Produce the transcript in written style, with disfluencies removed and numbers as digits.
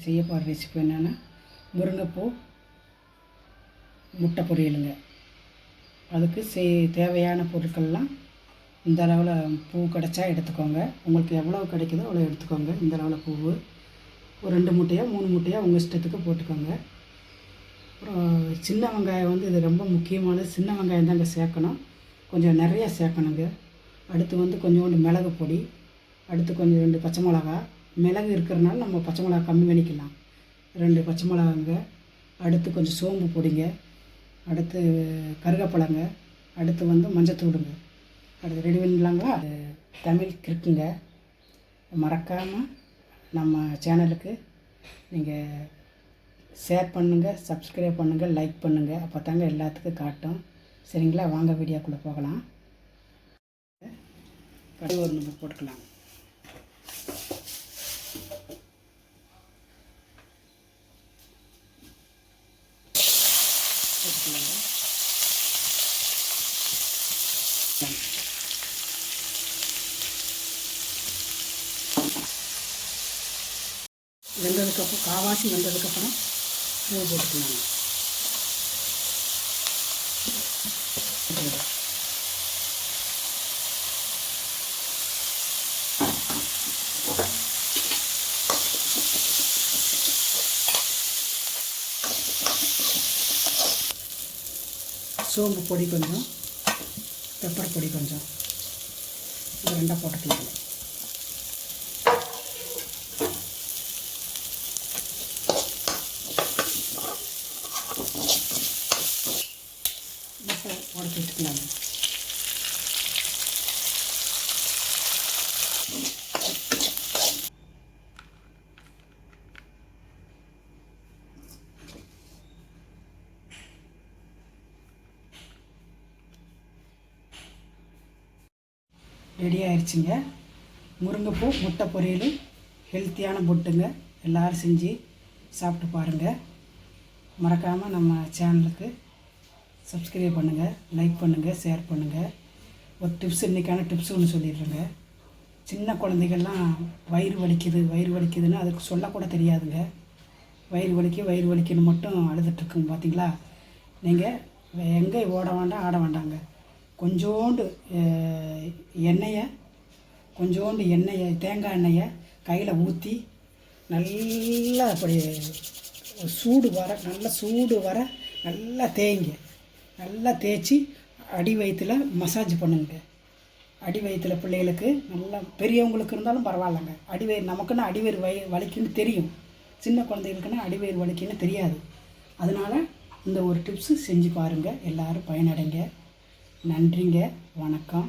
செய்ய போகிற ரெசிபி என்னென்னா முருங்கைப்பூ முட்டை பொரியலுங்க. அதுக்கு தேவையான பொருட்கள்லாம் இந்த அளவில் பூ கிடச்சா எடுத்துக்கோங்க. உங்களுக்கு எவ்வளோ கிடைக்குதோ அவ்வளோ எடுத்துக்கோங்க. இந்த அளவில் பூவு ஒரு 2 முட்டையோ 3 முட்டையோ உங்கள் இஷ்டத்துக்கு போட்டுக்கோங்க. அப்புறம் சின்ன வெங்காயம் இது ரொம்ப முக்கியமானது. சின்ன வெங்காயம் தாங்க சேர்க்கணும், கொஞ்சம் நிறையா சேர்க்கணுங்க. அடுத்து கொஞ்சோண்டு மிளகு பொடி, அடுத்து கொஞ்சம் 2 பச்சை மிளகா. மிளகு இருக்கிறனால நம்ம பச்சை மிளகா கம்மி பண்ணிக்கலாம். 2 பச்சை மிளகாங்க. அடுத்து கொஞ்சம் சோம்பு பொடிங்க. அடுத்து கருவேப்பிலைங்க. அடுத்து மஞ்சத்தூடுங்க. அடுத்து ரெடி பண்ணிடலாங்களா? அது தமிழ் கிரிக்குங்க. மறக்காமல் நம்ம சேனலுக்கு நீங்கள் ஷேர் பண்ணுங்கள், சப்ஸ்கிரைப் பண்ணுங்கள், லைக் பண்ணுங்கள். அப்போ தாங்க எல்லாத்துக்கும் காட்டும். சரிங்களா? வாங்க வீடியோக்குள்ளே போகலாம். கடுகு ஒரு நம்ம போட்டுக்கலாம். வெந்ததுக்கப்புறம் காவாசி வெந்ததுக்கப்புறம் பூ போட்டுக்கலாங்க. சோம்பு பொடி கொஞ்சம், பெப்பர் பொடி கொஞ்சம், இது 2 போட்டுக்கலாங்க. உடச்சி வச்சுக்கலாங்க. ரெடி ஆயிடுச்சுங்க. முருங்கைப்பூ முட்டை பொரியல் ஹெல்த்தியான ஃபுட்டுங்க. எல்லோரும் செஞ்சு சாப்பிட்டு பாருங்கள். மறக்காமல் நம்ம சேனலுக்கு சப்ஸ்கிரைப் பண்ணுங்கள், லைக் பண்ணுங்கள், ஷேர் பண்ணுங்கள். ஒரு டிப்ஸ், இன்றைக்கான டிப்ஸ் ஒன்று சொல்லிடுறேங்க. சின்ன குழந்தைகள்லாம் வயிறு வலிக்குதுன்னா அதுக்கு சொல்லக்கூட தெரியாதுங்க. வயிறு வலிக்குன்னு மட்டும் அழுதுட்டுருக்குங்க. பார்த்தீங்களா? நீங்கள் எங்கே ஓட வேண்டாம், ஆட வேண்டாங்க. கொஞ்சோண்டு எண்ணெயை தேங்காய் எண்ணெயை கையில் ஊற்றி நல்லா அப்படி சூடு வர நல்லா தேய்ங்க. நல்லா தேய்ச்சி அடி வயிற்றில் மசாஜ் பண்ணுங்க. அடி வயிற்றில் பிள்ளைகளுக்கு நல்லா, பெரியவங்களுக்கு இருந்தாலும் பரவாயில்லைங்க. அடிவயிறு நமக்குன்னா அடிவயிறு வலிக்குன்னு தெரியும், சின்ன குழந்தைகளுக்குன்னா அடிவயிறு வலிக்குன்னு தெரியாது. அதனால் இந்த ஒரு டிப்ஸு செஞ்சு பாருங்கள். எல்லோரும் பயனடைங்க. நன்றிங்க. வணக்கம்.